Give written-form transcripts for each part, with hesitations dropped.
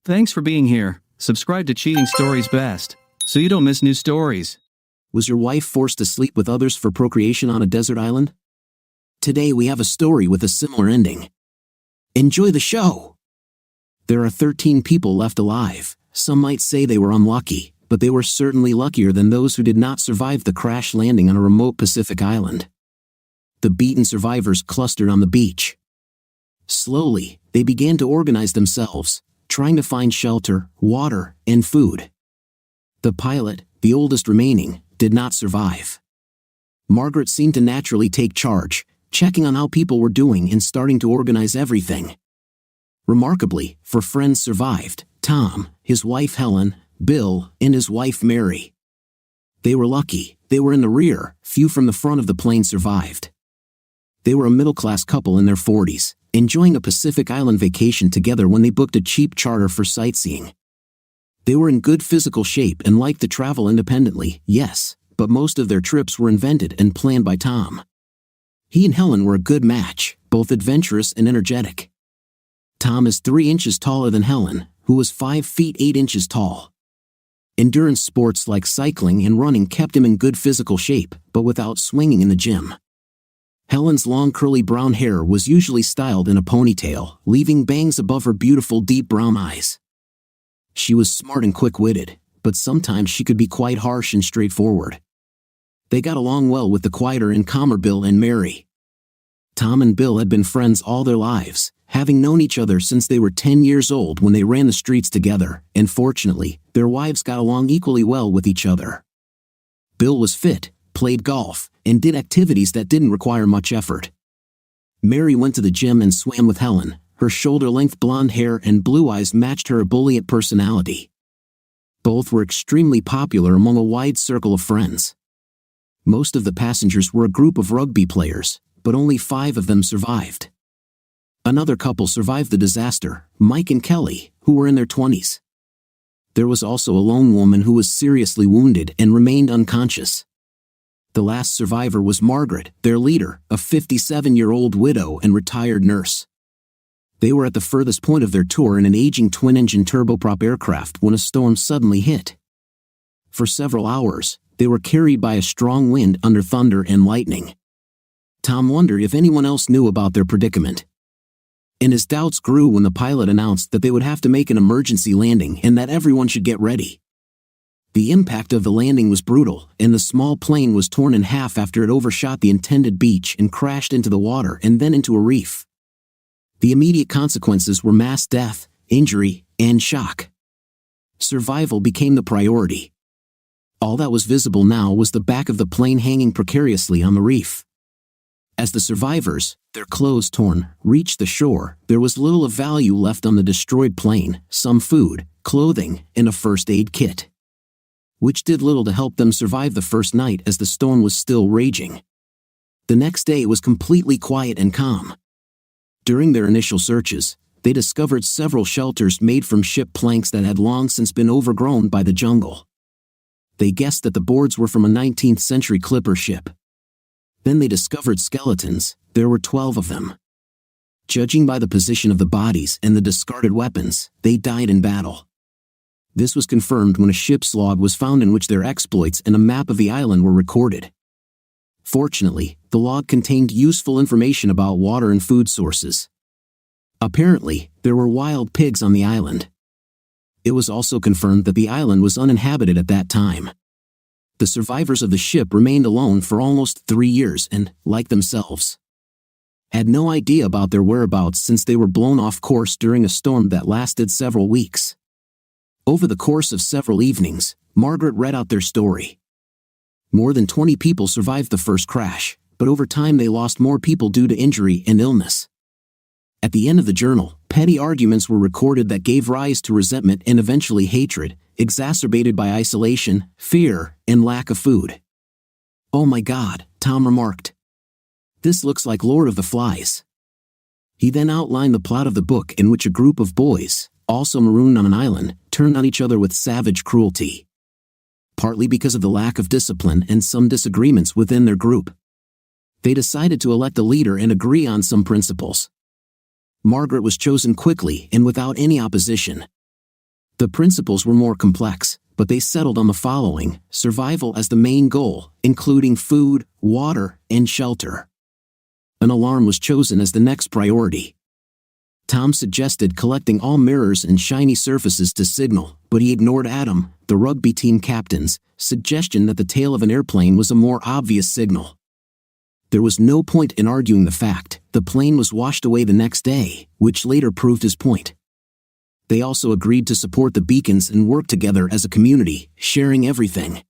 Thanks for being here. Subscribe to Cheating Stories Best, so you don't miss new stories. Was your wife forced to sleep with others for procreation on a desert island? Today we have a story with a similar ending. Enjoy the show! There are 13 people left alive. Some might say they were unlucky, but they were certainly luckier than those who did not survive the crash landing on a remote Pacific island. The beaten survivors clustered on the beach. Slowly, they began to organize themselves, trying to find shelter, water, and food. The pilot, the oldest remaining, did not survive. Margaret seemed to naturally take charge, checking on how people were doing and starting to organize everything. Remarkably, 4 friends survived: Tom, his wife Helen, Bill, and his wife Mary. They were lucky. They were in the rear. Few from the front of the plane survived. They were a middle-class couple in their 40s, enjoying a Pacific Island vacation together when they booked a cheap charter for sightseeing. They were in good physical shape and liked to travel independently, yes, but most of their trips were invented and planned by Tom. He and Helen were a good match, both adventurous and energetic. Tom is 3 inches taller than Helen, who was 5 feet 8 inches tall. Endurance sports like cycling and running kept him in good physical shape, but without swinging in the gym. Helen's long curly brown hair was usually styled in a ponytail, leaving bangs above her beautiful deep brown eyes. She was smart and quick-witted, but sometimes she could be quite harsh and straightforward. They got along well with the quieter and calmer Bill and Mary. Tom and Bill had been friends all their lives, having known each other since they were 10 years old when they ran the streets together, and fortunately, their wives got along equally well with each other. Bill was fit, played golf, and did activities that didn't require much effort. Mary went to the gym and swam with Helen. Her shoulder-length blonde hair and blue eyes matched her ebullient personality. Both were extremely popular among a wide circle of friends. Most of the passengers were a group of rugby players, but only 5 of them survived. Another couple survived the disaster, Mike and Kelly, who were in their 20s. There was also a lone woman who was seriously wounded and remained unconscious. The last survivor was Margaret, their leader, a 57-year-old widow and retired nurse. They were at the furthest point of their tour in an aging twin-engine turboprop aircraft when a storm suddenly hit. For several hours, they were carried by a strong wind under thunder and lightning. Tom wondered if anyone else knew about their predicament. And his doubts grew when the pilot announced that they would have to make an emergency landing and that everyone should get ready. The impact of the landing was brutal, and the small plane was torn in half after it overshot the intended beach and crashed into the water and then into a reef. The immediate consequences were mass death, injury, and shock. Survival became the priority. All that was visible now was the back of the plane hanging precariously on the reef. As the survivors, their clothes torn, reached the shore, there was little of value left on the destroyed plane: some food, clothing, and a first aid kit, which did little to help them survive the first night as the storm was still raging. The next day was completely quiet and calm. During their initial searches, they discovered several shelters made from ship planks that had long since been overgrown by the jungle. They guessed that the boards were from a 19th century clipper ship. Then they discovered skeletons. There were 12 of them. Judging by the position of the bodies and the discarded weapons, they died in battle. This was confirmed when a ship's log was found in which their exploits and a map of the island were recorded. Fortunately, the log contained useful information about water and food sources. Apparently, there were wild pigs on the island. It was also confirmed that the island was uninhabited at that time. The survivors of the ship remained alone for almost 3 years and, like themselves, had no idea about their whereabouts since they were blown off course during a storm that lasted several weeks. Over the course of several evenings, Margaret read out their story. More than 20 people survived the first crash, but over time they lost more people due to injury and illness. At the end of the journal, petty arguments were recorded that gave rise to resentment and eventually hatred, exacerbated by isolation, fear, and lack of food. "Oh my God," Tom remarked. "This looks like Lord of the Flies." He then outlined the plot of the book in which a group of boys, also marooned on an island, turned on each other with savage cruelty. Partly because of the lack of discipline and some disagreements within their group, they decided to elect a leader and agree on some principles. Margaret was chosen quickly and without any opposition. The principles were more complex, but they settled on the following: survival as the main goal, including food, water, and shelter. An alarm was chosen as the next priority. Tom suggested collecting all mirrors and shiny surfaces to signal, but he ignored Adam, the rugby team captain's, suggestion that the tail of an airplane was a more obvious signal. There was no point in arguing the fact the plane was washed away the next day, which later proved his point. They also agreed to support the beacons and work together as a community, sharing everything.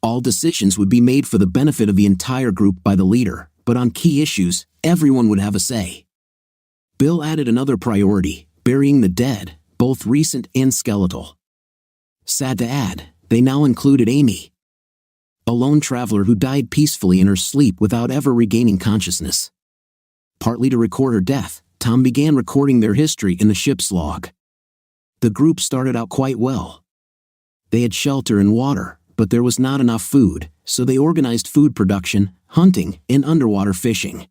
All decisions would be made for the benefit of the entire group by the leader, but on key issues, everyone would have a say. Bill added another priority: burying the dead, both recent and skeletal. Sad to add, they now included Amy, a lone traveler who died peacefully in her sleep without ever regaining consciousness. Partly to record her death, Tom began recording their history in the ship's log. The group started out quite well. They had shelter and water, but there was not enough food, so they organized food production, hunting, and underwater fishing.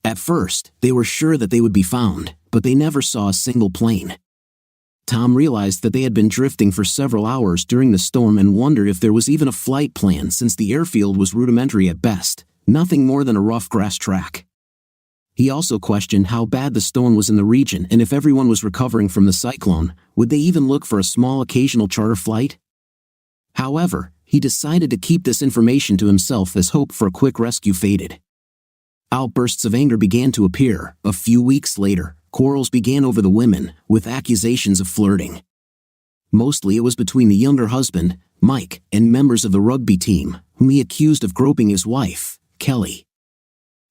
At first, they were sure that they would be found, but they never saw a single plane. Tom realized that they had been drifting for several hours during the storm and wondered if there was even a flight plan since the airfield was rudimentary at best, nothing more than a rough grass track. He also questioned how bad the storm was in the region, and if everyone was recovering from the cyclone, would they even look for a small occasional charter flight? However, he decided to keep this information to himself as hope for a quick rescue faded. Outbursts of anger began to appear. A few weeks later, quarrels began over the women, with accusations of flirting. Mostly it was between the younger husband, Mike, and members of the rugby team, whom he accused of groping his wife, Kelly.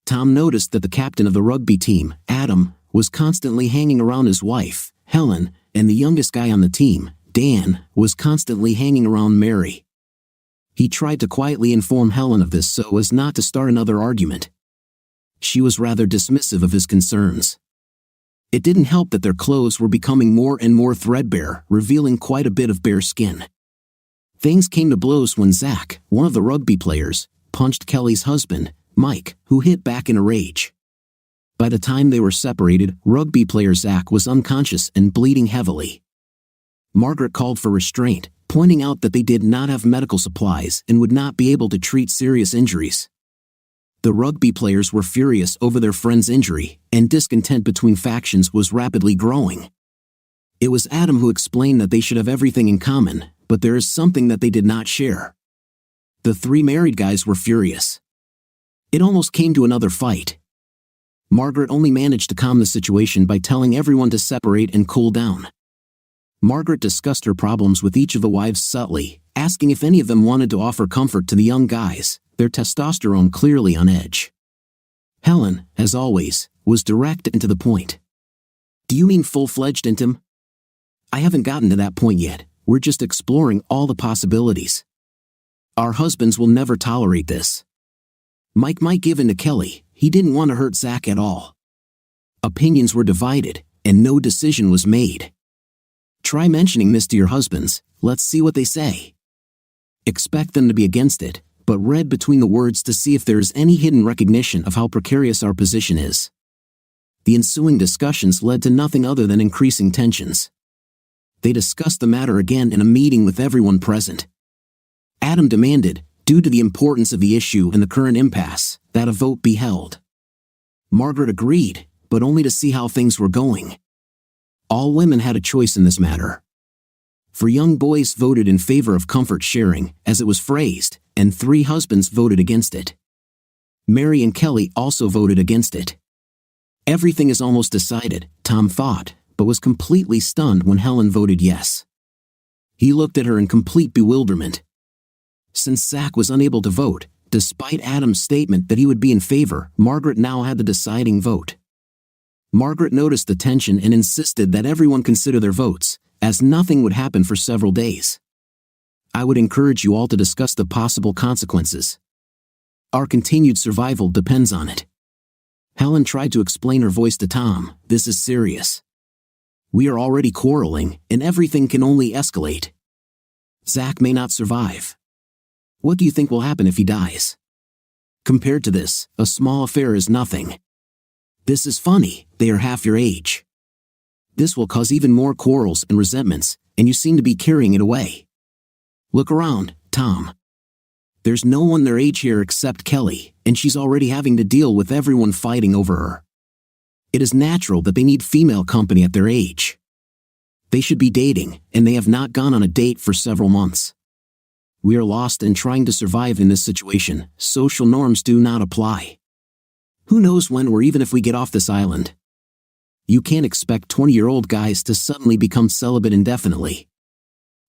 Tom noticed that the captain of the rugby team, Adam, was constantly hanging around his wife, Helen, and the youngest guy on the team, Dan, was constantly hanging around Mary. He tried to quietly inform Helen of this so as not to start another argument. She was rather dismissive of his concerns. It didn't help that their clothes were becoming more and more threadbare, revealing quite a bit of bare skin. Things came to blows when Zach, one of the rugby players, punched Kelly's husband, Mike, who hit back in a rage. By the time they were separated, rugby player Zach was unconscious and bleeding heavily. Margaret called for restraint, pointing out that they did not have medical supplies and would not be able to treat serious injuries. The rugby players were furious over their friend's injury, and discontent between factions was rapidly growing. It was Adam who explained that they should have everything in common, but there is something that they did not share. The three married guys were furious. It almost came to another fight. Margaret only managed to calm the situation by telling everyone to separate and cool down. Margaret discussed her problems with each of the wives subtly, asking if any of them wanted to offer comfort to the young guys, their testosterone clearly on edge. Helen, as always, was direct and to the point. "Do you mean full-fledged intim? I haven't gotten to that point yet. We're just exploring all the possibilities. Our husbands will never tolerate this." Mike might give in to Kelly. He didn't want to hurt Zach at all. Opinions were divided, and no decision was made. "Try mentioning this to your husbands. Let's see what they say. Expect them to be against it, but read between the words to see if there is any hidden recognition of how precarious our position is." The ensuing discussions led to nothing other than increasing tensions. They discussed the matter again in a meeting with everyone present. Adam demanded, due to the importance of the issue and the current impasse, that a vote be held. Margaret agreed, but only to see how things were going. All women had a choice in this matter. For young boys voted in favor of comfort sharing, as it was phrased, and 3 husbands voted against it. Mary and Kelly also voted against it. Everything is almost decided, Tom thought, but was completely stunned when Helen voted yes. He looked at her in complete bewilderment. Since Zach was unable to vote, despite Adam's statement that he would be in favor, Margaret now had the deciding vote. Margaret noticed the tension and insisted that everyone consider their votes, as nothing would happen for several days. "I would encourage you all to discuss the possible consequences. Our continued survival depends on it." Helen tried to explain her voice to Tom. "This is serious. We are already quarreling, and everything can only escalate. Zach may not survive. What do you think will happen if he dies? Compared to this, a small affair is nothing. This is funny, they are half your age. This will cause even more quarrels and resentments, and you seem to be carrying it away. Look around, Tom. There's no one their age here except Kelly, and she's already having to deal with everyone fighting over her. It is natural that they need female company at their age. They should be dating, and they have not gone on a date for several months. We are lost and trying to survive in this situation. Social norms do not apply. Who knows when or even if we get off this island. You can't expect 20-year-old guys to suddenly become celibate indefinitely.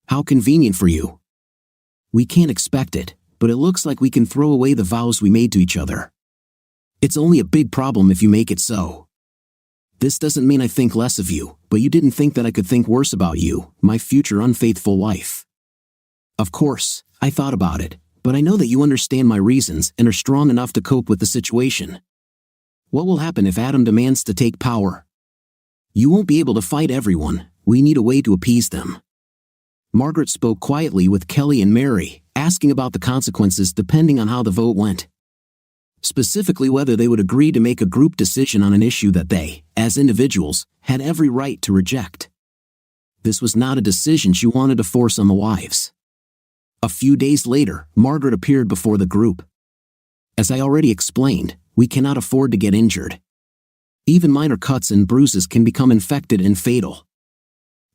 How convenient for you. We can't expect it, but it looks like we can throw away the vows we made to each other. It's only a big problem if you make it so. This doesn't mean I think less of you, but you didn't think that I could think worse about you, my future unfaithful wife. Of course, I thought about it, but I know that you understand my reasons and are strong enough to cope with the situation. What will happen if Adam demands to take power? You won't be able to fight everyone. We need a way to appease them. Margaret spoke quietly with Kelly and Mary, asking about the consequences depending on how the vote went. Specifically whether they would agree to make a group decision on an issue that they, as individuals, had every right to reject. This was not a decision she wanted to force on the wives. A few days later, Margaret appeared before the group. As I already explained, we cannot afford to get injured. Even minor cuts and bruises can become infected and fatal.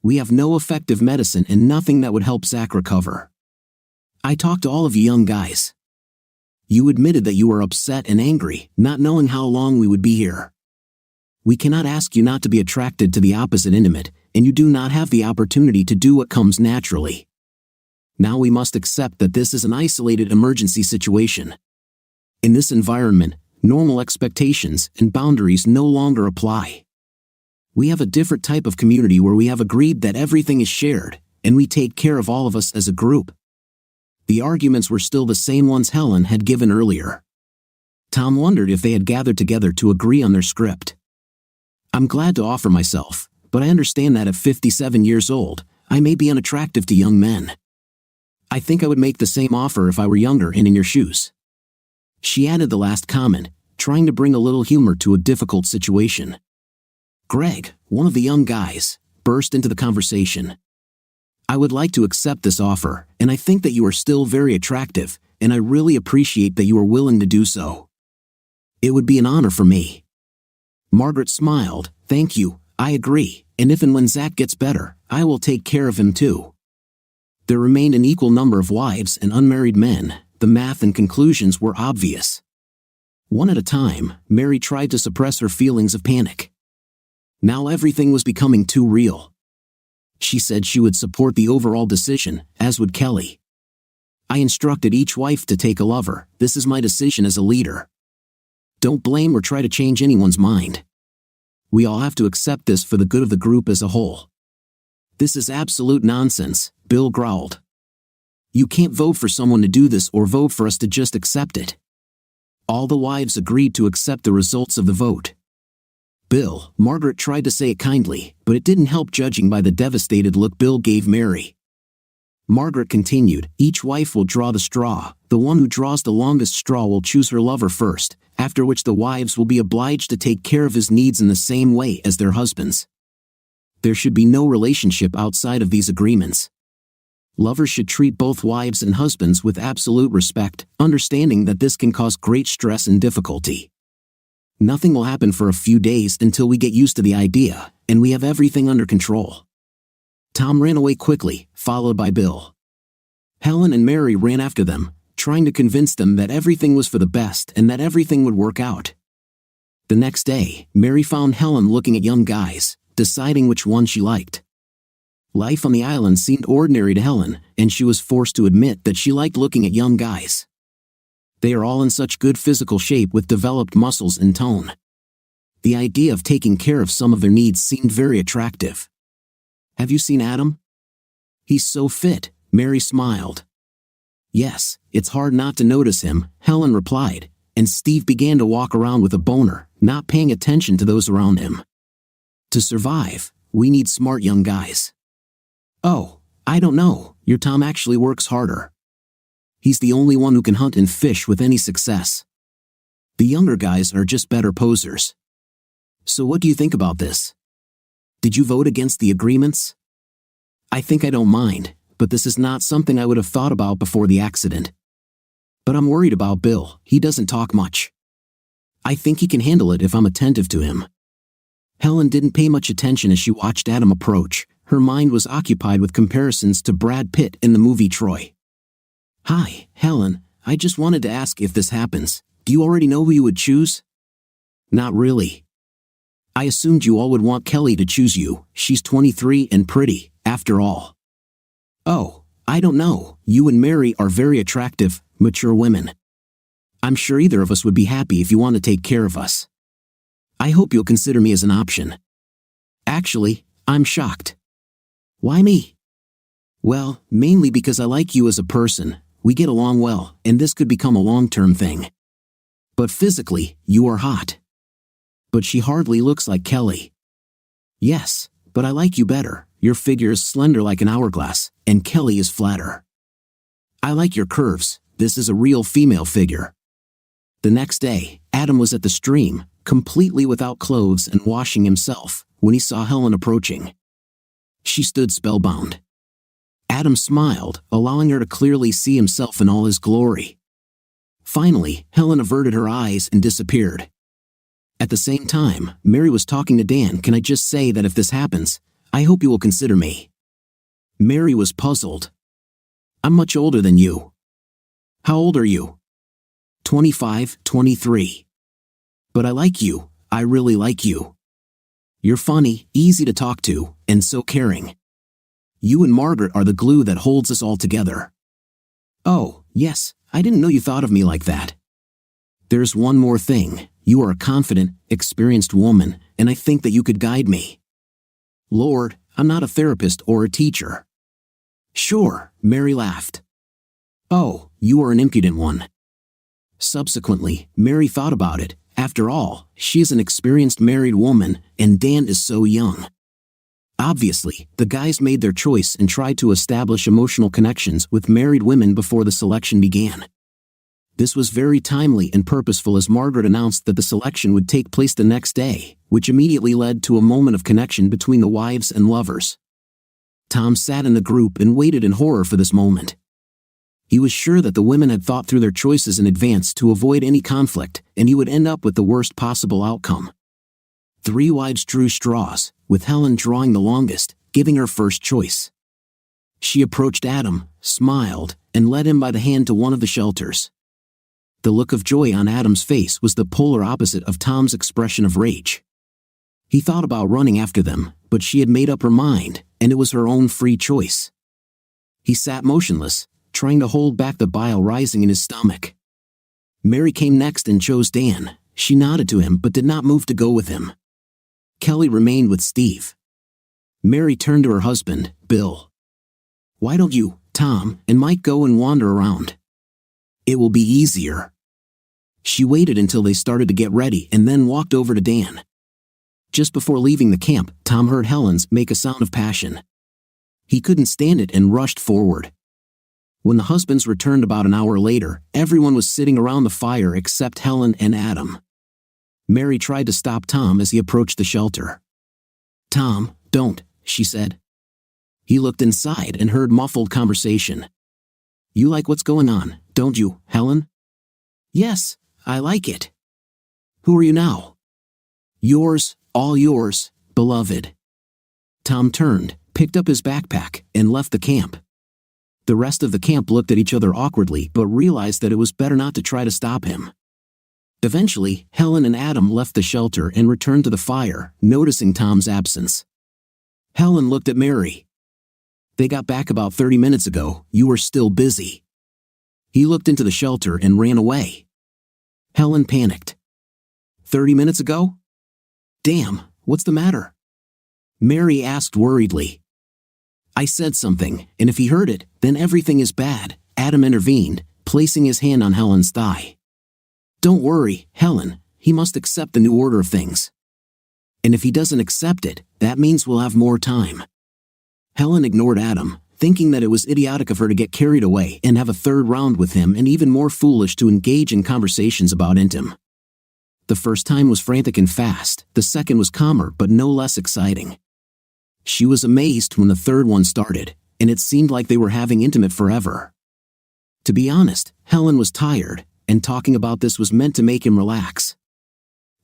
We have no effective medicine and nothing that would help Zach recover. I talked to all of you young guys. You admitted that you were upset and angry, not knowing how long we would be here. We cannot ask you not to be attracted to the opposite intimate, and you do not have the opportunity to do what comes naturally. Now we must accept that this is an isolated emergency situation. In this environment, normal expectations and boundaries no longer apply. We have a different type of community where we have agreed that everything is shared, and we take care of all of us as a group. The arguments were still the same ones Helen had given earlier. Tom wondered if they had gathered together to agree on their script. I'm glad to offer myself, but I understand that at 57 years old, I may be unattractive to young men. I think I would make the same offer if I were younger and in your shoes. She added the last comment, trying to bring a little humor to a difficult situation. Greg, one of the young guys, burst into the conversation. I would like to accept this offer, and I think that you are still very attractive, and I really appreciate that you are willing to do so. It would be an honor for me. Margaret smiled. Thank you, I agree, and if and when Zach gets better, I will take care of him too. There remained an equal number of wives and unmarried men. The math and conclusions were obvious. One at a time, Mary tried to suppress her feelings of panic. Now everything was becoming too real. She said she would support the overall decision, as would Kelly. I instructed each wife to take a lover. This is my decision as a leader. Don't blame or try to change anyone's mind. We all have to accept this for the good of the group as a whole. This is absolute nonsense, Bill growled. You can't vote for someone to do this or vote for us to just accept it. All the wives agreed to accept the results of the vote. Bill, Margaret tried to say it kindly, but it didn't help judging by the devastated look Bill gave Mary. Margaret continued, each wife will draw the straw. The one who draws the longest straw will choose her lover first, after which the wives will be obliged to take care of his needs in the same way as their husbands. There should be no relationship outside of these agreements. Lovers should treat both wives and husbands with absolute respect, understanding that this can cause great stress and difficulty. Nothing will happen for a few days until we get used to the idea, and we have everything under control. Tom ran away quickly, followed by Bill. Helen and Mary ran after them, trying to convince them that everything was for the best and that everything would work out. The next day, Mary found Helen looking at young guys, deciding which one she liked. Life on the island seemed ordinary to Helen, and she was forced to admit that she liked looking at young guys. They are all in such good physical shape with developed muscles and tone. The idea of taking care of some of their needs seemed very attractive. Have you seen Adam? He's so fit, Mary smiled. Yes, it's hard not to notice him, Helen replied, and Steve began to walk around with a boner, not paying attention to those around him. To survive, we need smart young guys. Oh, I don't know, your Tom actually works harder. He's the only one who can hunt and fish with any success. The younger guys are just better posers. So what do you think about this? Did you vote against the agreements? I think I don't mind, but this is not something I would have thought about before the accident. But I'm worried about Bill. He doesn't talk much. I think he can handle it if I'm attentive to him. Helen didn't pay much attention as she watched Adam approach. Her mind was occupied with comparisons to Brad Pitt in the movie Troy. Hi, Helen. I just wanted to ask, if this happens, do you already know who you would choose? Not really. I assumed you all would want Kelly to choose you. She's 23 and pretty, after all. Oh, I don't know. You and Mary are very attractive, mature women. I'm sure either of us would be happy if you want to take care of us. I hope you'll consider me as an option. Actually, I'm shocked. Why me? Well, mainly because I like you as a person. We get along well, and this could become a long-term thing. But physically, you are hot. But she hardly looks like Kelly. Yes, but I like you better. Your figure is slender like an hourglass, and Kelly is flatter. I like your curves. This is a real female figure. The next day, Adam was at the stream, completely without clothes and washing himself, when he saw Helen approaching. She stood spellbound. Adam smiled, allowing her to clearly see himself in all his glory. Finally, Helen averted her eyes and disappeared. At the same time, Mary was talking to Dan. Can I just say that if this happens, I hope you will consider me. Mary was puzzled. I'm much older than you. How old are you? 25, 23. But I like you. I really like you. You're funny, easy to talk to, and so caring. You and Margaret are the glue that holds us all together. Oh, yes, I didn't know you thought of me like that. There's one more thing. You are a confident, experienced woman, and I think that you could guide me. Lord, I'm not a therapist or a teacher. Sure, Mary laughed. Oh, you are an impudent one. Subsequently, Mary thought about it. After all, she is an experienced married woman, and Dan is so young. Obviously, the guys made their choice and tried to establish emotional connections with married women before the selection began. This was very timely and purposeful, as Margaret announced that the selection would take place the next day, which immediately led to a moment of connection between the wives and lovers. Tom sat in the group and waited in horror for this moment. He was sure that the women had thought through their choices in advance to avoid any conflict, and he would end up with the worst possible outcome. 3 wives drew straws, with Helen drawing the longest, giving her first choice. She approached Adam, smiled, and led him by the hand to one of the shelters. The look of joy on Adam's face was the polar opposite of Tom's expression of rage. He thought about running after them, but she had made up her mind, and it was her own free choice. He sat motionless, trying to hold back the bile rising in his stomach. Mary came next and chose Dan. She nodded to him but did not move to go with him. Kelly remained with Steve. Mary turned to her husband, Bill. Why don't you, Tom, and Mike go and wander around? It will be easier. She waited until they started to get ready and then walked over to Dan. Just before leaving the camp, Tom heard Helen's make a sound of passion. He couldn't stand it and rushed forward. When the husbands returned about an hour later, everyone was sitting around the fire except Helen and Adam. Mary tried to stop Tom as he approached the shelter. Tom, don't, she said. He looked inside and heard muffled conversation. You like what's going on, don't you, Helen? Yes, I like it. Who are you now? Yours, all yours, beloved. Tom turned, picked up his backpack, and left the camp. The rest of the camp looked at each other awkwardly but realized that it was better not to try to stop him. Eventually, Helen and Adam left the shelter and returned to the fire, noticing Tom's absence. Helen looked at Mary. They got back about 30 minutes ago. You were still busy. He looked into the shelter and ran away. Helen panicked. 30 minutes ago? Damn, what's the matter? Mary asked worriedly. I said something, and if he heard it, then everything is bad, Adam intervened, placing his hand on Helen's thigh. Don't worry, Helen, he must accept the new order of things. And if he doesn't accept it, that means we'll have more time. Helen ignored Adam, thinking that it was idiotic of her to get carried away and have a third round with him, and even more foolish to engage in conversations about Intim. The first time was frantic and fast, the second was calmer but no less exciting. She was amazed when the third one started, and it seemed like they were having intimate forever. To be honest, Helen was tired, and talking about this was meant to make him relax.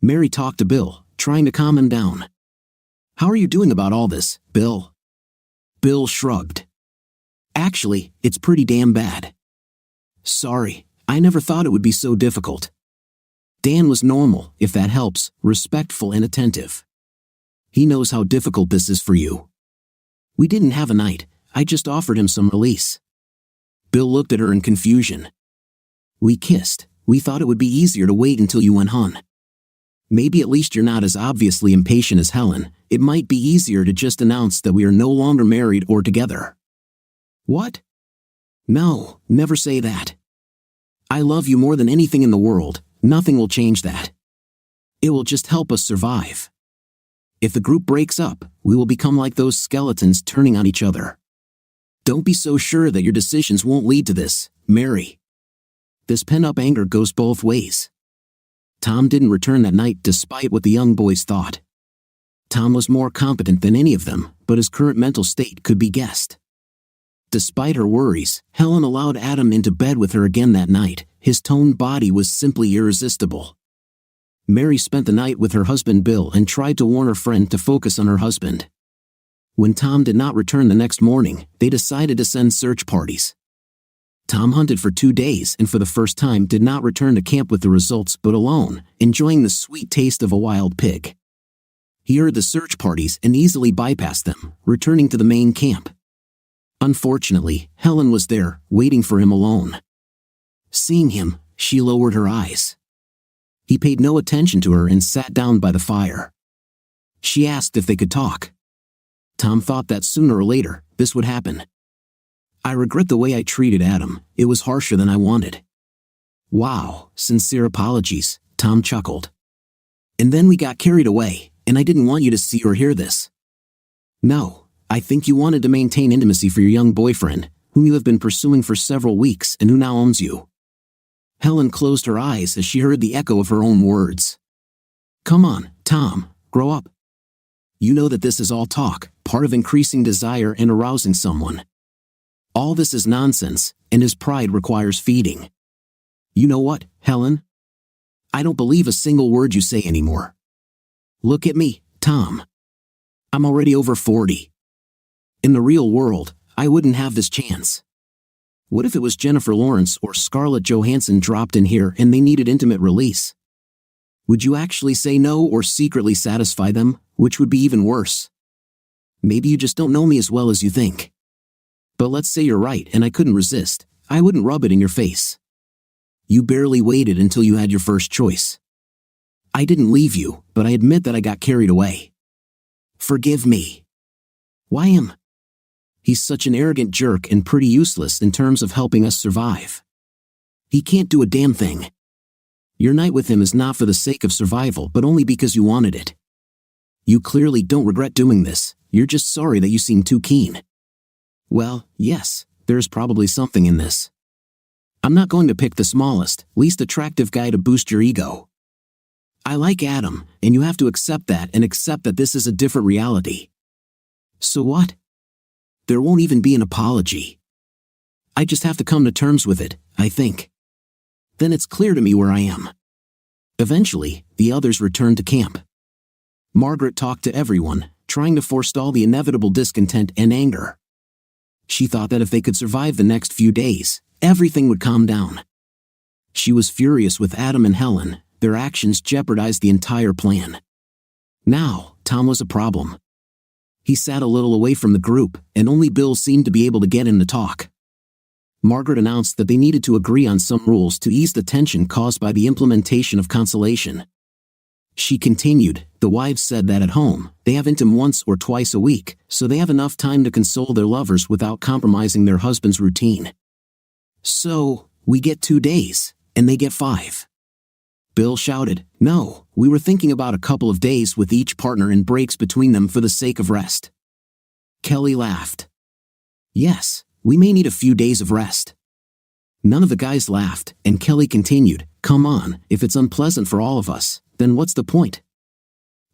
Mary talked to Bill, trying to calm him down. "How are you doing about all this, Bill?" Bill shrugged. "Actually, it's pretty damn bad." "Sorry, I never thought it would be so difficult." Dan was normal, if that helps, respectful and attentive. "He knows how difficult this is for you." "We didn't have a night, I just offered him some release." Bill looked at her in confusion. "We kissed. We thought it would be easier to wait until you went home. Maybe at least you're not as obviously impatient as Helen. It might be easier to just announce that we are no longer married or together." "What?" "No, never say that. I love you more than anything in the world. Nothing will change that. It will just help us survive. If the group breaks up, we will become like those skeletons turning on each other. Don't be so sure that your decisions won't lead to this, Mary." This pent-up anger goes both ways. Tom didn't return that night despite what the young boys thought. Tom was more competent than any of them, but his current mental state could be guessed. Despite her worries, Helen allowed Adam into bed with her again that night. His toned body was simply irresistible. Mary spent the night with her husband Bill and tried to warn her friend to focus on her husband. When Tom did not return the next morning, they decided to send search parties. Tom hunted for 2 days and for the first time did not return to camp with the results but alone, enjoying the sweet taste of a wild pig. He heard the search parties and easily bypassed them, returning to the main camp. Unfortunately, Helen was there, waiting for him alone. Seeing him, she lowered her eyes. He paid no attention to her and sat down by the fire. She asked if they could talk. Tom thought that sooner or later, this would happen. "I regret the way I treated Adam. It was harsher than I wanted." "Wow, sincere apologies," Tom chuckled. "And then we got carried away, and I didn't want you to see or hear this." "No, I think you wanted to maintain intimacy for your young boyfriend, whom you have been pursuing for several weeks and who now owns you." Helen closed her eyes as she heard the echo of her own words. "Come on, Tom, grow up. You know that this is all talk, part of increasing desire and arousing someone. All this is nonsense, and his pride requires feeding. You know what, Helen? I don't believe a single word you say anymore. Look at me, Tom. I'm already over 40. In the real world, I wouldn't have this chance. What if it was Jennifer Lawrence or Scarlett Johansson dropped in here and they needed intimate release? Would you actually say no or secretly satisfy them, which would be even worse? Maybe you just don't know me as well as you think. But let's say you're right and I couldn't resist. I wouldn't rub it in your face. You barely waited until you had your first choice. I didn't leave you, but I admit that I got carried away. Forgive me. Why him? He's such an arrogant jerk and pretty useless in terms of helping us survive. He can't do a damn thing. Your night with him is not for the sake of survival but only because you wanted it. You clearly don't regret doing this, you're just sorry that you seem too keen. Well, yes, there's probably something in this. I'm not going to pick the smallest, least attractive guy to boost your ego. I like Adam, and you have to accept that and accept that this is a different reality. So what? There won't even be an apology. I just have to come to terms with it, I think. Then it's clear to me where I am. Eventually, the others returned to camp. Margaret talked to everyone, trying to forestall the inevitable discontent and anger. She thought that if they could survive the next few days, everything would calm down. She was furious with Adam and Helen. Their actions jeopardized the entire plan. Now, Tom was a problem. He sat a little away from the group, and only Bill seemed to be able to get him to talk. Margaret announced that they needed to agree on some rules to ease the tension caused by the implementation of consolation. She continued, the wives said that at home, they have intim once or twice a week, so they have enough time to console their lovers without compromising their husband's routine. So, we get 2 days, and they get 5. Bill shouted, no, we were thinking about a couple of days with each partner and breaks between them for the sake of rest. Kelly laughed. Yes, we may need a few days of rest. None of the guys laughed, and Kelly continued, come on, if it's unpleasant for all of us, then what's the point?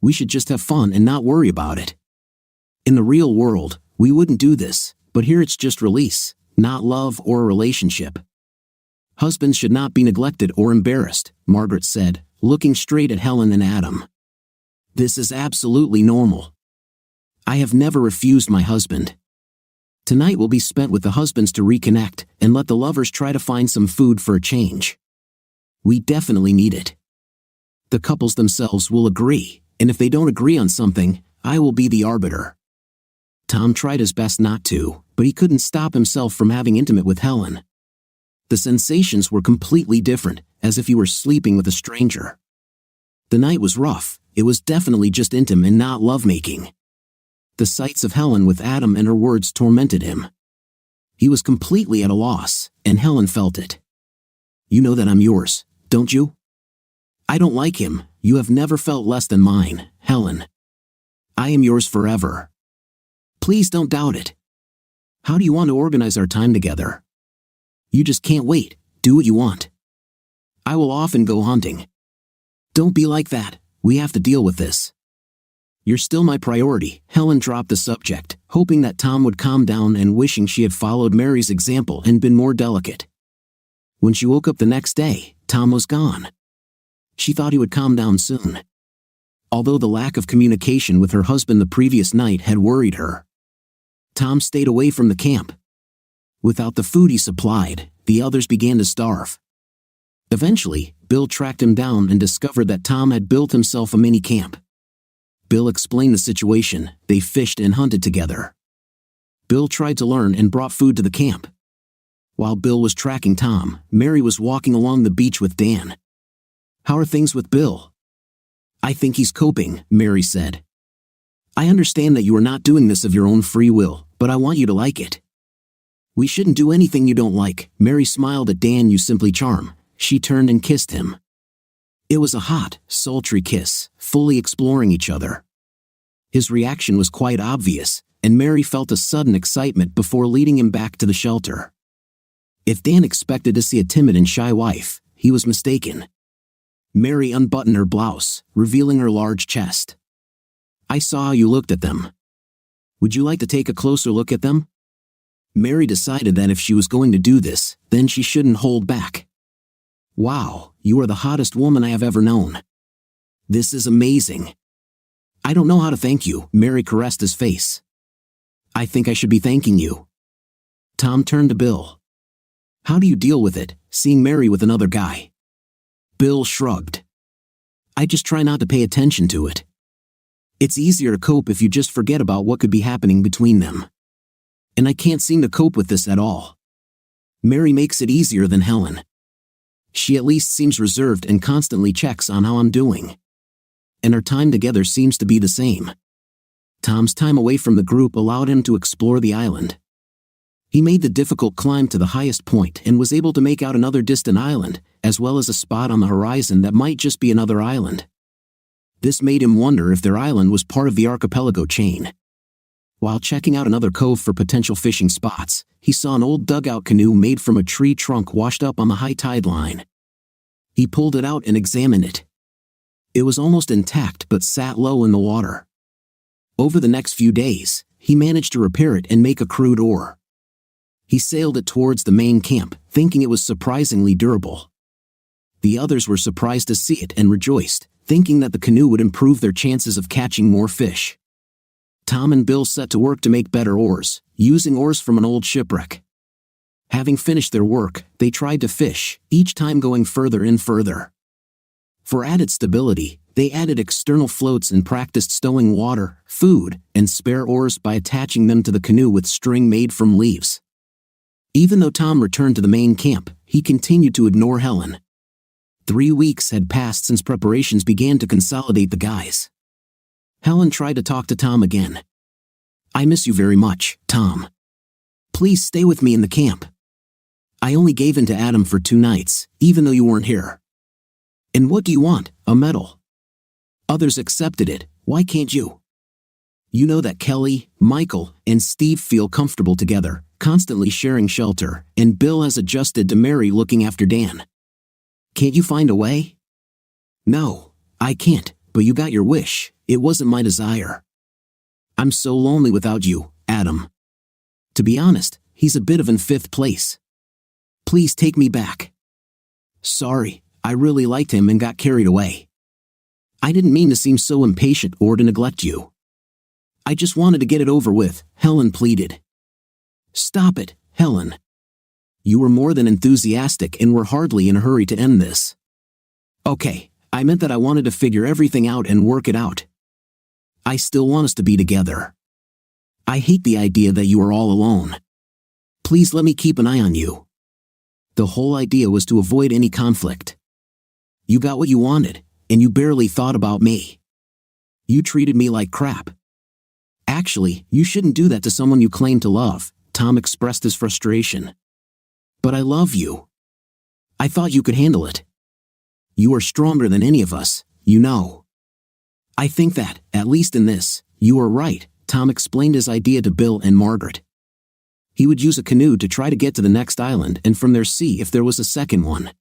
We should just have fun and not worry about it. In the real world, we wouldn't do this, but here it's just release, not love or a relationship. Husbands should not be neglected or embarrassed, Margaret said, looking straight at Helen and Adam. This is absolutely normal. I have never refused my husband. Tonight will be spent with the husbands to reconnect and let the lovers try to find some food for a change. We definitely need it. The couples themselves will agree, and if they don't agree on something, I will be the arbiter. Tom tried his best not to, but he couldn't stop himself from having intimate with Helen. The sensations were completely different, as if he were sleeping with a stranger. The night was rough. It was definitely just intimate and not lovemaking. The sights of Helen with Adam and her words tormented him. He was completely at a loss, and Helen felt it. You know that I'm yours, don't you? I don't like him. You have never felt less than mine, Helen. I am yours forever. Please don't doubt it. How do you want to organize our time together? You just can't wait. Do what you want. I will often go hunting. Don't be like that. We have to deal with this. You're still my priority. Helen dropped the subject, hoping that Tom would calm down and wishing she had followed Mary's example and been more delicate. When she woke up the next day, Tom was gone. She thought he would calm down soon. Although the lack of communication with her husband the previous night had worried her. Tom stayed away from the camp. Without the food he supplied, the others began to starve. Eventually, Bill tracked him down and discovered that Tom had built himself a mini camp. Bill explained the situation. They fished and hunted together. Bill tried to learn and brought food to the camp. While Bill was tracking Tom, Mary was walking along the beach with Dan. How are things with Bill? I think he's coping, Mary said. I understand that you are not doing this of your own free will, but I want you to like it. We shouldn't do anything you don't like. Mary smiled at Dan. You simply charm. She turned and kissed him. It was a hot, sultry kiss, fully exploring each other. His reaction was quite obvious, and Mary felt a sudden excitement before leading him back to the shelter. If Dan expected to see a timid and shy wife, he was mistaken. Mary unbuttoned her blouse, revealing her large chest. I saw how you looked at them. Would you like to take a closer look at them? Mary decided that if she was going to do this, then she shouldn't hold back. Wow, you are the hottest woman I have ever known. This is amazing. I don't know how to thank you. Mary caressed his face. I think I should be thanking you. Tom turned to Bill. How do you deal with it, seeing Mary with another guy? Bill shrugged. I just try not to pay attention to it. It's easier to cope if you just forget about what could be happening between them. And I can't seem to cope with this at all. Mary makes it easier than Helen. She at least seems reserved and constantly checks on how I'm doing. And our time together seems to be the same. Tom's time away from the group allowed him to explore the island. He made the difficult climb to the highest point and was able to make out another distant island, as well as a spot on the horizon that might just be another island. This made him wonder if their island was part of the archipelago chain. While checking out another cove for potential fishing spots, he saw an old dugout canoe made from a tree trunk washed up on the high tide line. He pulled it out and examined it. It was almost intact but sat low in the water. Over the next few days, he managed to repair it and make a crude oar. He sailed it towards the main camp, thinking it was surprisingly durable. The others were surprised to see it and rejoiced, thinking that the canoe would improve their chances of catching more fish. Tom and Bill set to work to make better oars, using oars from an old shipwreck. Having finished their work, they tried to fish, each time going further and further. For added stability, they added external floats and practiced stowing water, food, and spare oars by attaching them to the canoe with string made from leaves. Even though Tom returned to the main camp, he continued to ignore Helen. 3 weeks had passed since preparations began to consolidate the guys. Helen tried to talk to Tom again. I miss you very much, Tom. Please stay with me in the camp. I only gave in to Adam for 2 nights, even though you weren't here. And what do you want? A medal? Others accepted it, why can't you? You know that Kelly, Michael, and Steve feel comfortable together, constantly sharing shelter, and Bill has adjusted to Mary looking after Dan. Can't you find a way? No, I can't, but you got your wish. It wasn't my desire. I'm so lonely without you, Adam. To be honest, he's a bit of in fifth place. Please take me back. Sorry, I really liked him and got carried away. I didn't mean to seem so impatient or to neglect you. I just wanted to get it over with, Helen pleaded. Stop it, Helen. You were more than enthusiastic and were hardly in a hurry to end this. Okay, I meant that I wanted to figure everything out and work it out. I still want us to be together. I hate the idea that you are all alone. Please let me keep an eye on you. The whole idea was to avoid any conflict. You got what you wanted, and you barely thought about me. You treated me like crap. Actually, you shouldn't do that to someone you claim to love, Tom expressed his frustration. But I love you. I thought you could handle it. You are stronger than any of us, you know. I think that, at least in this, you are right, Tom explained his idea to Bill and Margaret. He would use a canoe to try to get to the next island and from there see if there was a second one.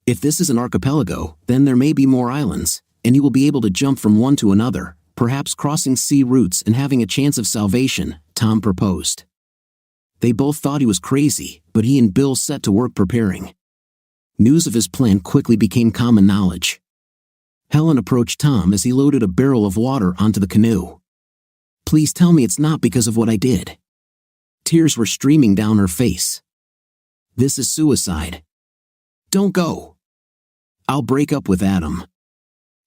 If this is an archipelago, then there may be more islands, and he will be able to jump from one to another, perhaps crossing sea routes and having a chance of salvation, Tom proposed. They both thought he was crazy, but he and Bill set to work preparing. News of his plan quickly became common knowledge. Helen approached Tom as he loaded a barrel of water onto the canoe. Please tell me it's not because of what I did. Tears were streaming down her face. This is suicide. Don't go. I'll break up with Adam.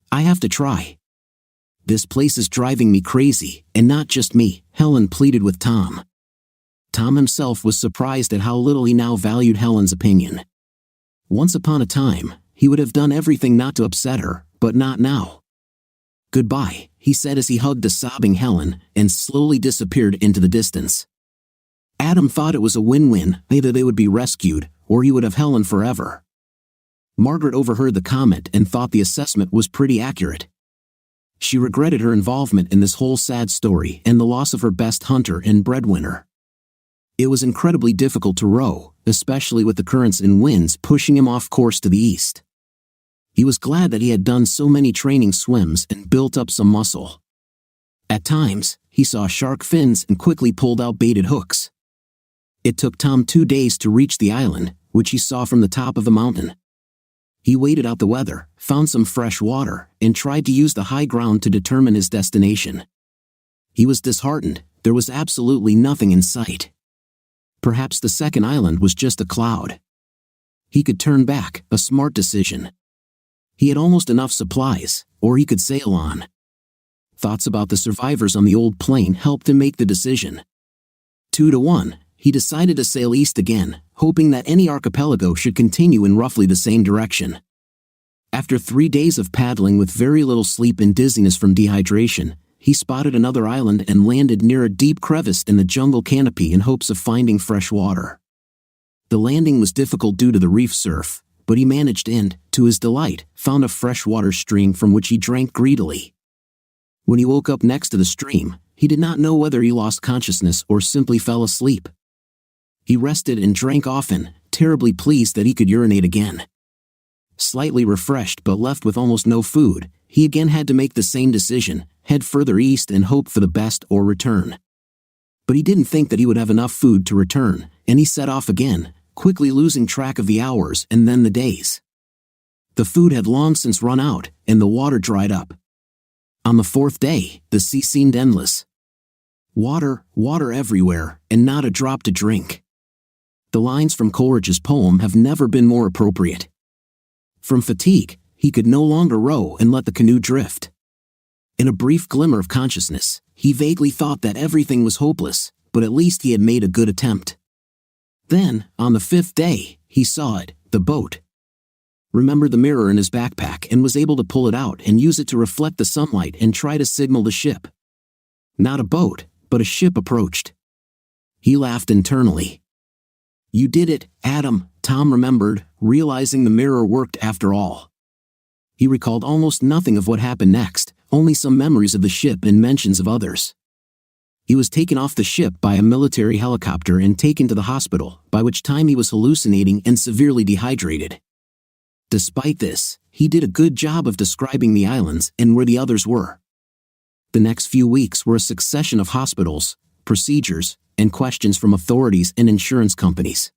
I have to try. This place is driving me crazy, and not just me, Helen pleaded with Tom. Tom himself was surprised at how little he now valued Helen's opinion. Once upon a time, he would have done everything not to upset her, but not now. Goodbye, he said as he hugged a sobbing Helen and slowly disappeared into the distance. Adam thought it was a win-win, either they would be rescued, or he would have Helen forever. Margaret overheard the comment and thought the assessment was pretty accurate. She regretted her involvement in this whole sad story and the loss of her best hunter and breadwinner. It was incredibly difficult to row, especially with the currents and winds pushing him off course to the east. He was glad that he had done so many training swims and built up some muscle. At times, he saw shark fins and quickly pulled out baited hooks. It took Tom 2 days to reach the island, which he saw from the top of the mountain. He waited out the weather, found some fresh water, and tried to use the high ground to determine his destination. He was disheartened, there was absolutely nothing in sight. Perhaps the second island was just a cloud. He could turn back, a smart decision. He had almost enough supplies, or he could sail on. Thoughts about the survivors on the old plane helped him make the decision. 2-1, he decided to sail east again, hoping that any archipelago should continue in roughly the same direction. After 3 days of paddling with very little sleep and dizziness from dehydration, he spotted another island and landed near a deep crevice in the jungle canopy in hopes of finding fresh water. The landing was difficult due to the reef surf, but he managed and, to his delight, found a freshwater stream from which he drank greedily. When he woke up next to the stream, he did not know whether he lost consciousness or simply fell asleep. He rested and drank often, terribly pleased that he could urinate again. Slightly refreshed but left with almost no food, he again had to make the same decision, head further east and hope for the best or return. But he didn't think that he would have enough food to return, and he set off again, quickly losing track of the hours and then the days. The food had long since run out, and the water dried up. On the 4th day, the sea seemed endless. Water, water everywhere, and not a drop to drink. The lines from Coleridge's poem have never been more appropriate. From fatigue, he could no longer row and let the canoe drift. In a brief glimmer of consciousness, he vaguely thought that everything was hopeless, but at least he had made a good attempt. Then, on the 5th day, he saw it, the boat. Remembered the mirror in his backpack and was able to pull it out and use it to reflect the sunlight and try to signal the ship. Not a boat, but a ship approached. He laughed internally. You did it, Adam, Tom remembered, realizing the mirror worked after all. He recalled almost nothing of what happened next, only some memories of the ship and mentions of others. He was taken off the ship by a military helicopter and taken to the hospital, by which time he was hallucinating and severely dehydrated. Despite this, he did a good job of describing the islands and where the others were. The next few weeks were a succession of hospitals, procedures, and questions from authorities and insurance companies.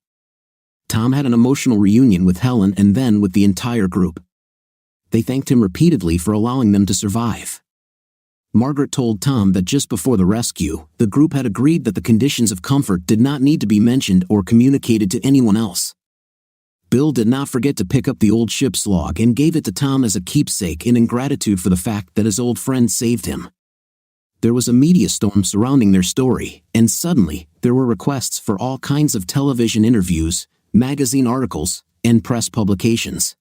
Tom had an emotional reunion with Helen and then with the entire group. They thanked him repeatedly for allowing them to survive. Margaret told Tom that just before the rescue, the group had agreed that the conditions of comfort did not need to be mentioned or communicated to anyone else. Bill did not forget to pick up the old ship's log and gave it to Tom as a keepsake in gratitude for the fact that his old friend saved him. There was a media storm surrounding their story, and suddenly, there were requests for all kinds of television interviews, magazine articles, and press publications.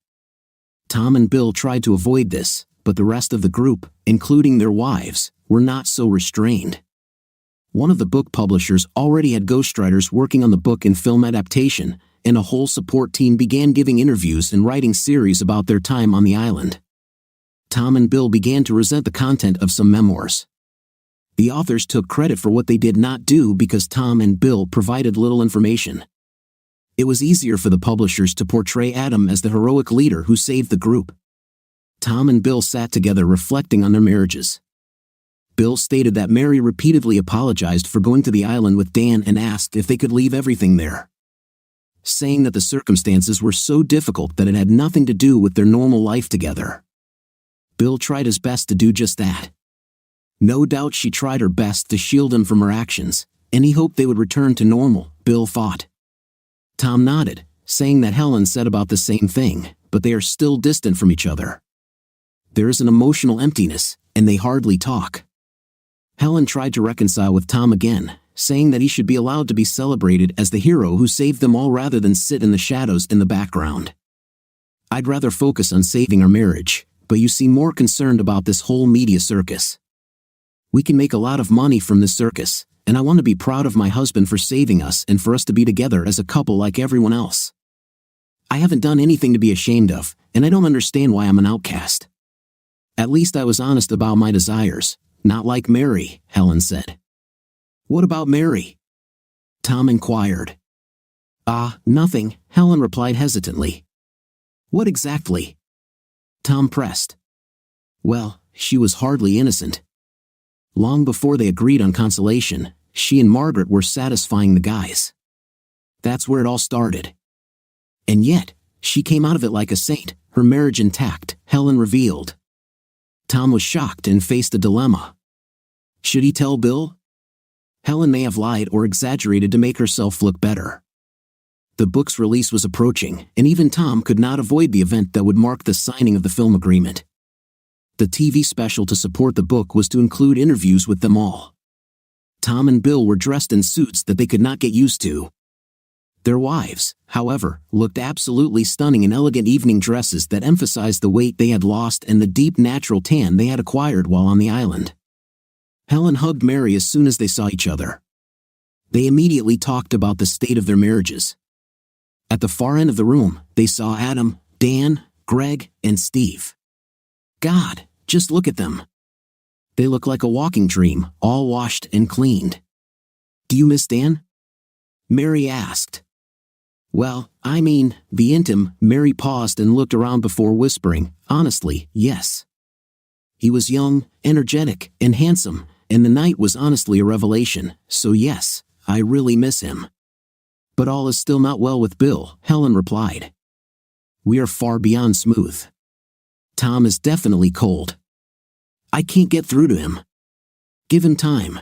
Tom and Bill tried to avoid this, but the rest of the group, including their wives, were not so restrained. One of the book publishers already had ghostwriters working on the book and film adaptation, and a whole support team began giving interviews and writing series about their time on the island. Tom and Bill began to resent the content of some memoirs. The authors took credit for what they did not do because Tom and Bill provided little information. It was easier for the publishers to portray Adam as the heroic leader who saved the group. Tom and Bill sat together reflecting on their marriages. Bill stated that Mary repeatedly apologized for going to the island with Dan and asked if they could leave everything there, saying that the circumstances were so difficult that it had nothing to do with their normal life together. Bill tried his best to do just that. No doubt she tried her best to shield him from her actions, and he hoped they would return to normal, Bill thought. Tom nodded, saying that Helen said about the same thing, but they are still distant from each other. There is an emotional emptiness, and they hardly talk. Helen tried to reconcile with Tom again, saying that he should be allowed to be celebrated as the hero who saved them all rather than sit in the shadows in the background. I'd rather focus on saving our marriage, but you seem more concerned about this whole media circus. We can make a lot of money from this circus, and I want to be proud of my husband for saving us and for us to be together as a couple like everyone else. I haven't done anything to be ashamed of, and I don't understand why I'm an outcast. At least I was honest about my desires, not like Mary, Helen said. What about Mary? Tom inquired. Nothing, Helen replied hesitantly. What exactly? Tom pressed. Well, she was hardly innocent. Long before they agreed on consolation, she and Margaret were satisfying the guys. That's where it all started. And yet, she came out of it like a saint, her marriage intact, Helen revealed. Tom was shocked and faced a dilemma. Should he tell Bill? Helen may have lied or exaggerated to make herself look better. The book's release was approaching, and even Tom could not avoid the event that would mark the signing of the film agreement. The TV special to support the book was to include interviews with them all. Tom and Bill were dressed in suits that they could not get used to. Their wives, however, looked absolutely stunning in elegant evening dresses that emphasized the weight they had lost and the deep natural tan they had acquired while on the island. Helen hugged Mary as soon as they saw each other. They immediately talked about the state of their marriages. At the far end of the room, they saw Adam, Dan, Greg, and Steve. God, just look at them. They look like a walking dream, all washed and cleaned. Do you miss Dan? Mary asked. Well, I mean, be intim. Mary paused and looked around before whispering, honestly, yes. He was young, energetic, and handsome, and the night was honestly a revelation, so yes, I really miss him. But all is still not well with Bill, Helen replied. We are far beyond smooth. Tom is definitely cold. I can't get through to him. Give him time.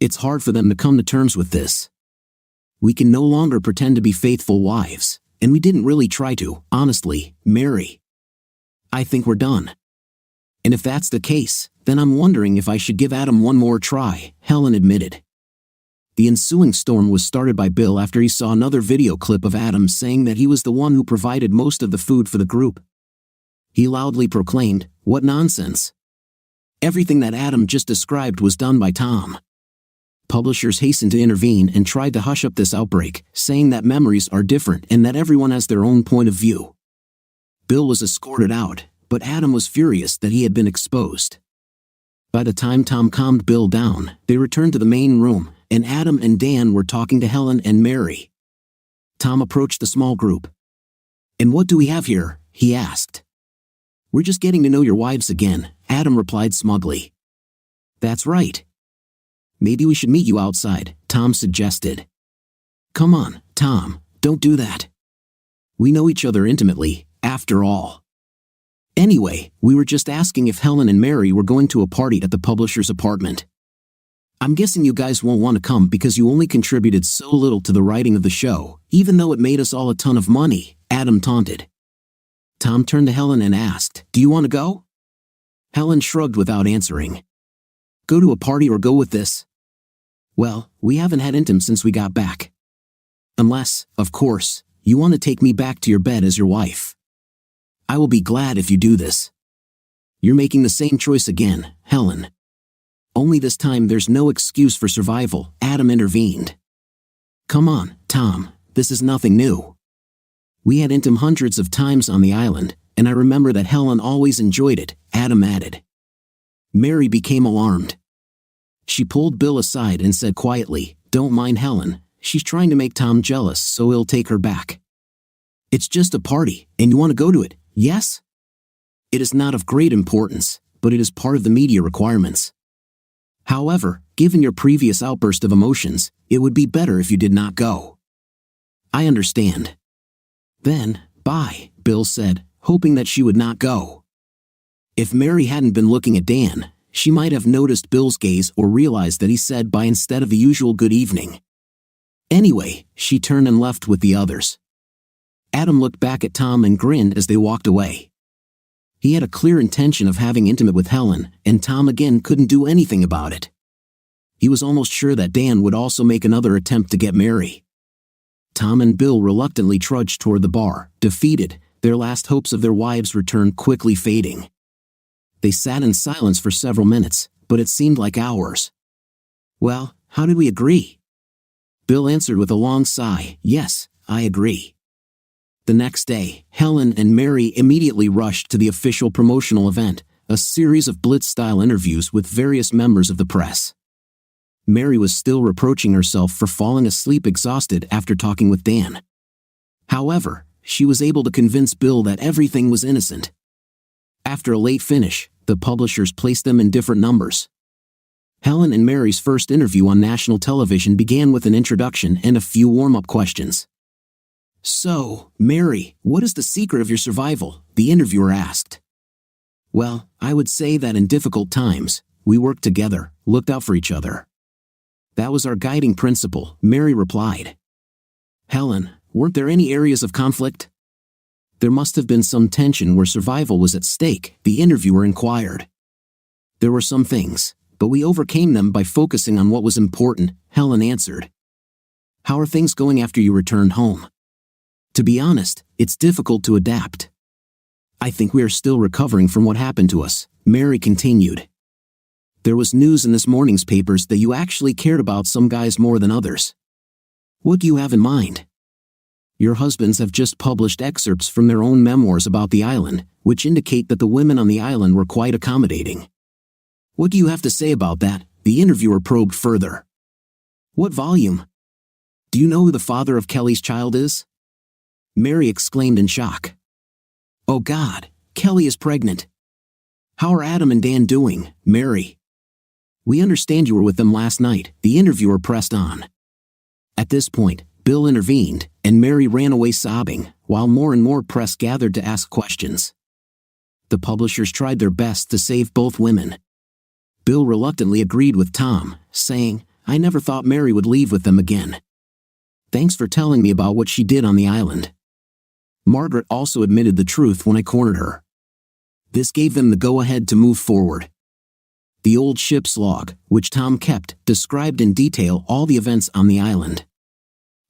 It's hard for them to come to terms with this. We can no longer pretend to be faithful wives, and we didn't really try to, honestly, Mary. I think we're done. And if that's the case, then I'm wondering if I should give Adam one more try, Helen admitted. The ensuing storm was started by Bill after he saw another video clip of Adam saying that he was the one who provided most of the food for the group. He loudly proclaimed, "What nonsense! Everything that Adam just described was done by Tom." Publishers hastened to intervene and tried to hush up this outbreak, saying that memories are different and that everyone has their own point of view. Bill was escorted out, but Adam was furious that he had been exposed. By the time Tom calmed Bill down, they returned to the main room, and Adam and Dan were talking to Helen and Mary. Tom approached the small group. "And what do we have here?" he asked. "We're just getting to know your wives again," Adam replied smugly. That's right. Maybe we should meet you outside, Tom suggested. Come on, Tom, don't do that. We know each other intimately, after all. Anyway, we were just asking if Helen and Mary were going to a party at the publisher's apartment. I'm guessing you guys won't want to come because you only contributed so little to the writing of the show, even though it made us all a ton of money, Adam taunted. Tom turned to Helen and asked, Do you want to go? Helen shrugged without answering. Go to a party or go with this? Well, we haven't had intim since we got back. Unless, of course, you want to take me back to your bed as your wife. I will be glad if you do this. You're making the same choice again, Helen. Only this time there's no excuse for survival, Adam intervened. Come on, Tom, this is nothing new. We had intim hundreds of times on the island, and I remember that Helen always enjoyed it, Adam added. Mary became alarmed. She pulled Bill aside and said quietly, Don't mind Helen, she's trying to make Tom jealous so he'll take her back. It's just a party, and you want to go to it, yes? It is not of great importance, but it is part of the media requirements. However, given your previous outburst of emotions, it would be better if you did not go. I understand. Then, bye, Bill said, hoping that she would not go. If Mary hadn't been looking at Dan, she might have noticed Bill's gaze or realized that he said bye instead of the usual good evening. Anyway, she turned and left with the others. Adam looked back at Tom and grinned as they walked away. He had a clear intention of having intimate with Helen, and Tom again couldn't do anything about it. He was almost sure that Dan would also make another attempt to get Mary. Tom and Bill reluctantly trudged toward the bar, defeated, their last hopes of their wives' return quickly fading. They sat in silence for several minutes, but it seemed like hours. Well, how did we agree? Bill answered with a long sigh, Yes, I agree. The next day, Helen and Mary immediately rushed to the official promotional event, a series of blitz-style interviews with various members of the press. Mary was still reproaching herself for falling asleep exhausted after talking with Dan. However, she was able to convince Bill that everything was innocent. After a late finish, the publishers placed them in different numbers. Helen and Mary's first interview on national television began with an introduction and a few warm-up questions. So, Mary, what is the secret of your survival? The interviewer asked. Well, I would say that in difficult times, we worked together, looked out for each other. That was our guiding principle, Mary replied. Helen, weren't there any areas of conflict? There must have been some tension where survival was at stake, the interviewer inquired. There were some things, but we overcame them by focusing on what was important, Helen answered. How are things going after you returned home? To be honest, it's difficult to adapt. I think we are still recovering from what happened to us, Mary continued. There was news in this morning's papers that you actually cared about some guys more than others. What do you have in mind? Your husbands have just published excerpts from their own memoirs about the island, which indicate that the women on the island were quite accommodating. What do you have to say about that? The interviewer probed further. What volume? Do you know who the father of Kelly's child is? Mary exclaimed in shock. Oh God, Kelly is pregnant. How are Adam and Dan doing, Mary? We understand you were with them last night, the interviewer pressed on. At this point, Bill intervened, and Mary ran away sobbing, while more and more press gathered to ask questions. The publishers tried their best to save both women. Bill reluctantly agreed with Tom, saying, I never thought Mary would leave with them again. Thanks for telling me about what she did on the island. Margaret also admitted the truth when I cornered her. This gave them the go-ahead to move forward. The old ship's log, which Tom kept, described in detail all the events on the island.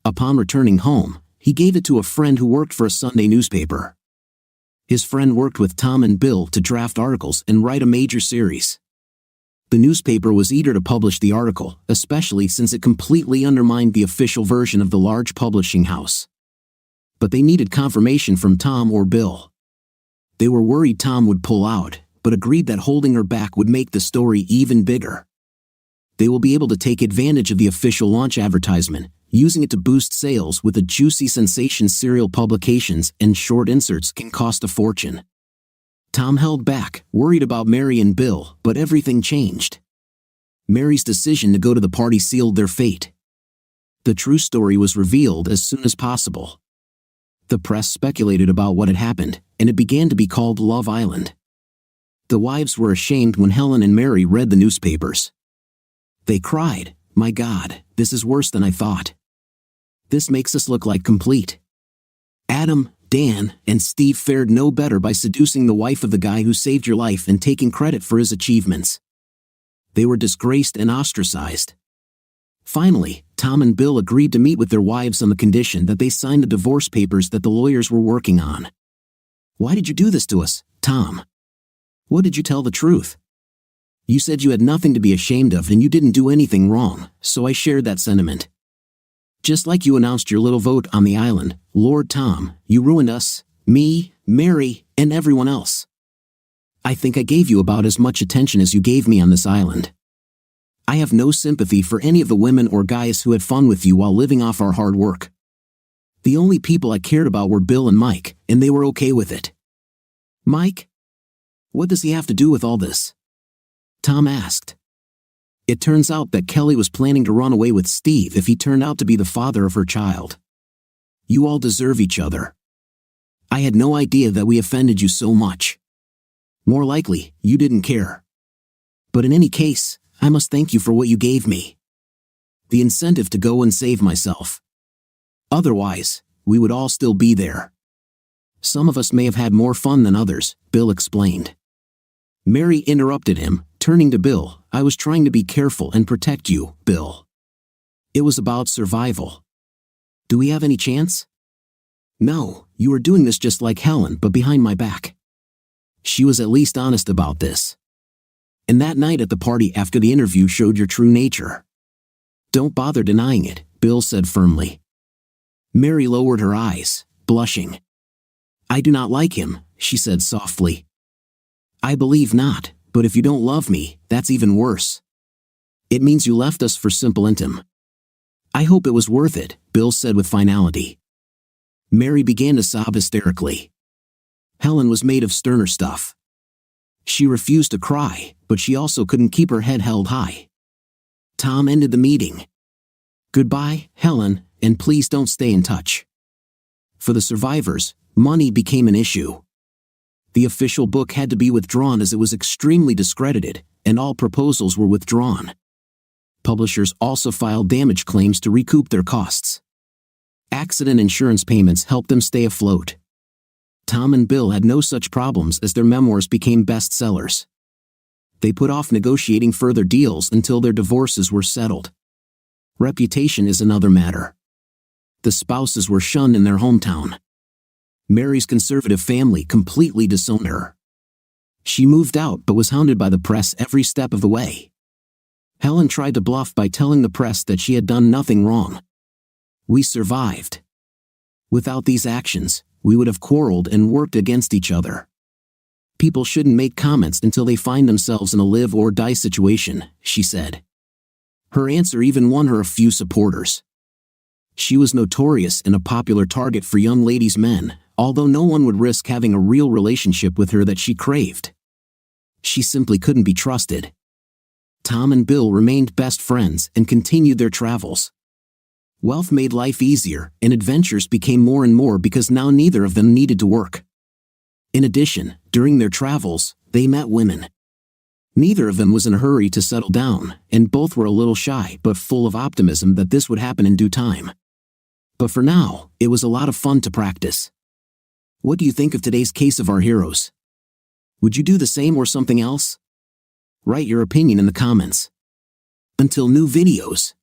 Upon returning home, he gave it to a friend who worked for a Sunday newspaper. His friend worked with Tom and Bill to draft articles and write a major series. The newspaper was eager to publish the article, especially since it completely undermined the official version of the large publishing house. But they needed confirmation from Tom or Bill. They were worried Tom would pull out, but agreed that holding her back would make the story even bigger. They will be able to take advantage of the official launch advertisement, using it to boost sales with the juicy sensation serial publications and short inserts can cost a fortune. Tom held back, worried about Mary and Bill, but everything changed. Mary's decision to go to the party sealed their fate. The true story was revealed as soon as possible. The press speculated about what had happened, and it began to be called Love Island. The wives were ashamed when Helen and Mary read the newspapers. They cried, "My God, this is worse than I thought. This makes us look like complete." Adam, Dan, and Steve fared no better by seducing the wife of the guy who saved your life and taking credit for his achievements. They were disgraced and ostracized. Finally, Tom and Bill agreed to meet with their wives on the condition that they sign the divorce papers that the lawyers were working on. "Why did you do this to us, Tom? What did you tell the truth? You said you had nothing to be ashamed of and you didn't do anything wrong, so I shared that sentiment. Just like you announced your little vote on the island, Lord Tom, you ruined us, me, Mary, and everyone else. I think I gave you about as much attention as you gave me on this island. I have no sympathy for any of the women or guys who had fun with you while living off our hard work. The only people I cared about were Bill and Mike, and they were okay with it." "Mike? What does he have to do with all this?" Tom asked. It turns out that Kelly was planning to run away with Steve if he turned out to be the father of her child. "You all deserve each other. I had no idea that we offended you so much. More likely, you didn't care. But in any case, I must thank you for what you gave me. The incentive to go and save myself. Otherwise, we would all still be there. Some of us may have had more fun than others," Bill explained. Mary interrupted him, turning to Bill. "I was trying to be careful and protect you, Bill. It was about survival. Do we have any chance?" "No, you are doing this just like Helen, but behind my back. She was at least honest about this. And that night at the party after the interview showed your true nature. Don't bother denying it," Bill said firmly. Mary lowered her eyes, blushing. "I do not like him," she said softly. "I believe not, but if you don't love me, that's even worse. It means you left us for simple intim." "I hope it was worth it," Bill said with finality. Mary began to sob hysterically. Helen was made of sterner stuff. She refused to cry, but she also couldn't keep her head held high. Tom ended the meeting. "Goodbye, Helen, and please don't stay in touch." For the survivors, money became an issue. The official book had to be withdrawn as it was extremely discredited, and all proposals were withdrawn. Publishers also filed damage claims to recoup their costs. Accident insurance payments helped them stay afloat. Tom and Bill had no such problems as their memoirs became bestsellers. They put off negotiating further deals until their divorces were settled. Reputation is another matter. The spouses were shunned in their hometown. Mary's conservative family completely disowned her. She moved out but was hounded by the press every step of the way. Helen tried to bluff by telling the press that she had done nothing wrong. "We survived. Without these actions, we would have quarreled and worked against each other. People shouldn't make comments until they find themselves in a live-or-die situation," she said. Her answer even won her a few supporters. She was notorious and a popular target for young ladies' men, although no one would risk having a real relationship with her that she craved. She simply couldn't be trusted. Tom and Bill remained best friends and continued their travels. Wealth made life easier, and adventures became more and more because now neither of them needed to work. In addition, during their travels, they met women. Neither of them was in a hurry to settle down, and both were a little shy but full of optimism that this would happen in due time. But for now, it was a lot of fun to practice. What do you think of today's case of our heroes? Would you do the same or something else? Write your opinion in the comments. Until new videos.